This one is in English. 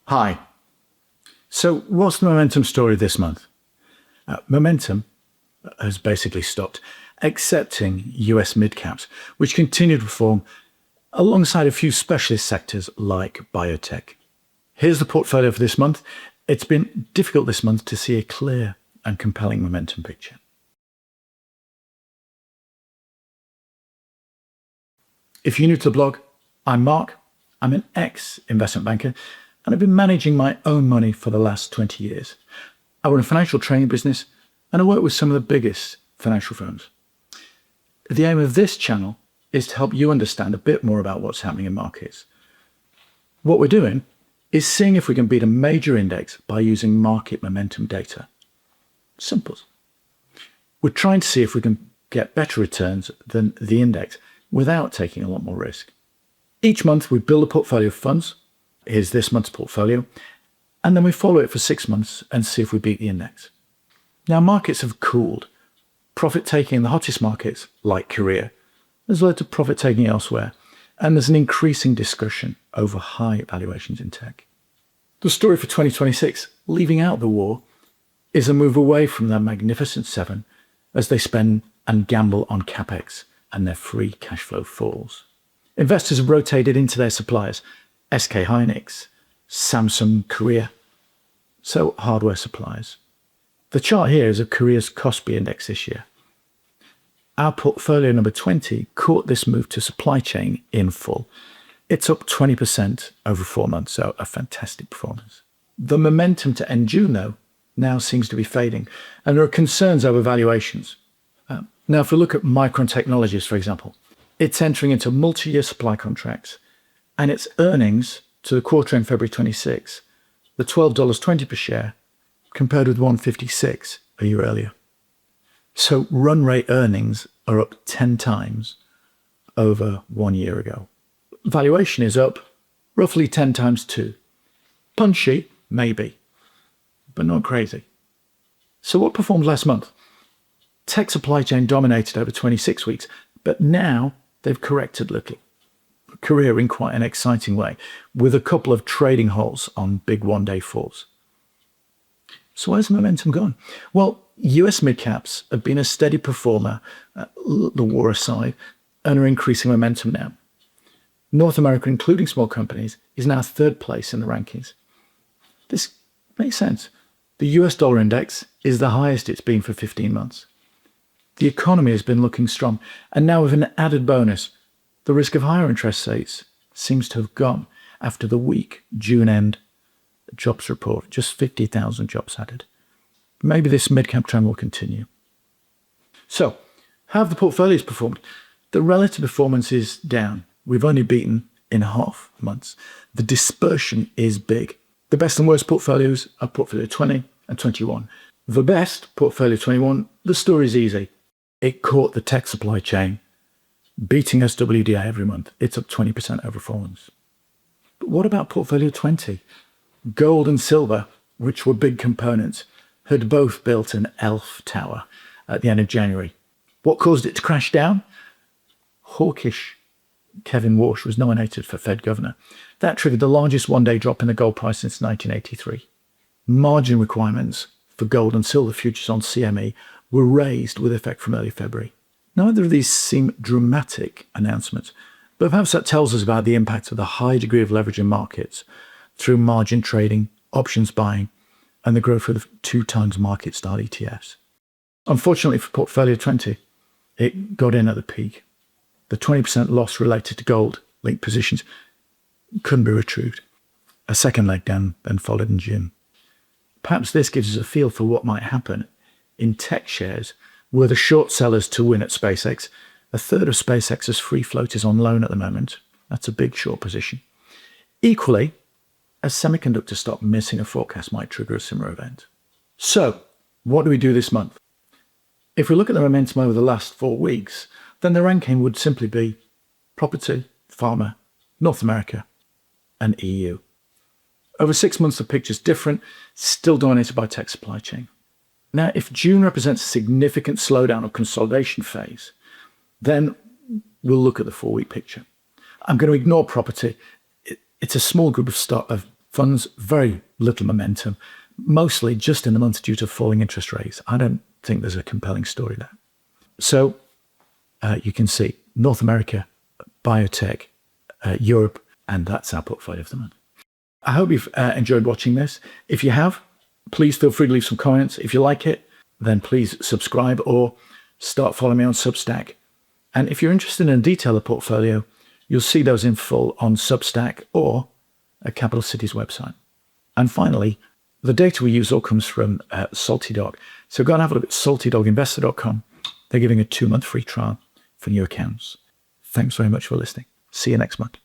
Hi. So what's the momentum story this month? Momentum has basically stopped accepting US mid-caps, which continue to perform alongside a few specialist sectors like biotech. Here's the portfolio for this month. It's been difficult this month to see a clear and compelling momentum picture. If you're new to the blog, I'm Mark. I'm an ex-investment banker, and I've been managing my own money for the last 20 years. I run a financial training business, and I work with some of the biggest financial firms. The aim of this channel is to help you understand a bit more about what's happening in markets. What we're doing is seeing if we can beat a major index by using market momentum data. Simple. We're trying to see if we can get better returns than the index without taking a lot more risk. Each month we build a portfolio of funds. Here's this month's portfolio, and then we follow it for 6 months and see if we beat the index. Now, markets have cooled. Profit taking in the hottest markets, like Korea, has led to profit taking elsewhere, and there's an increasing discussion over high valuations in tech. The story for 2026, leaving out the war, is a move away from the Magnificent Seven as they spend and gamble on capex and their free cash flow falls. Investors have rotated into their suppliers, SK Hynix, Samsung Korea, so hardware suppliers. The chart here is of Korea's Kospi index this year. Our portfolio number 20 caught this move to supply chain in full. It's up 20% over 4 months, so a fantastic performance. The momentum to end June, though, now seems to be fading, and there are concerns over valuations. Now, if we look at Micron Technologies, for example, it's entering into multi-year supply contracts, and its earnings to the quarter end February 26, the $12.20 per share, compared with $1.56 a year earlier. So run rate earnings are up 10 times over 1 year ago. Valuation is up roughly 10 times too. Punchy, maybe, but not crazy. So what performed last month? Tech supply chain dominated over 26 weeks, but now they've corrected little. Korea in quite an exciting way, with a couple of trading halts on big one-day falls. So where's the momentum gone? Well, US mid-caps have been a steady performer, the war aside, and are increasing momentum now. North America, including small companies, is now third place in the rankings. This makes sense. The US dollar index is the highest it's been for 15 months. The economy has been looking strong, and now with an added bonus, the risk of higher interest rates seems to have gone after the weak June-end jobs report, just 50,000 jobs added. Maybe this mid-cap trend will continue. So, how have the portfolios performed? The relative performance is down. We've only beaten in half months. The dispersion is big. The best and worst portfolios are portfolio 20 and 21. The best, portfolio 21, the story is easy. It caught the tech supply chain, beating SWDI every month. It's up 20% over 4 months. But what about portfolio 20? Gold and silver, which were big components, had both built an ELF tower at the end of January. What caused it to crash down? Hawkish Kevin Warsh was nominated for Fed governor. That triggered the largest one-day drop in the gold price since 1983. Margin requirements for gold and silver futures on CME were raised with effect from early February. Neither of these seem dramatic announcements, but perhaps that tells us about the impact of the high degree of leverage in markets through margin trading, options buying, and the growth of 2 times market-style ETFs. Unfortunately for portfolio 20, it got in at the peak. The 20% loss related to gold-linked positions couldn't be retrieved. A second leg down then followed in June. Perhaps this gives us a feel for what might happen in tech shares, were the short sellers to win at SpaceX. A third of SpaceX's free float is on loan at the moment. That's a big short position. Equally, a semiconductor stock missing a forecast might trigger a similar event. So, what do we do this month? If we look at the momentum over the last 4 weeks, then the ranking would simply be property, pharma, North America, and EU. Over 6 months, the picture's different, still dominated by tech supply chain. Now, if June represents a significant slowdown or consolidation phase, then we'll look at the 4-week picture. I'm going to ignore property. It's a small group of Funds, very little momentum, mostly just in the month due to falling interest rates. I don't think there's a compelling story there. So you can see North America, biotech, Europe, and that's our portfolio for the month. I hope you've enjoyed watching this. If you have, please feel free to leave some comments. If you like it, then please subscribe or start following me on Substack. And if you're interested in a detailed portfolio, you'll see those in full on Substack or a Capital Cities website. And finally, the data we use all comes from Salty Dog. So go and have a look at saltydoginvestor.com. They're giving a 2-month free trial for new accounts. Thanks very much for listening. See you next month.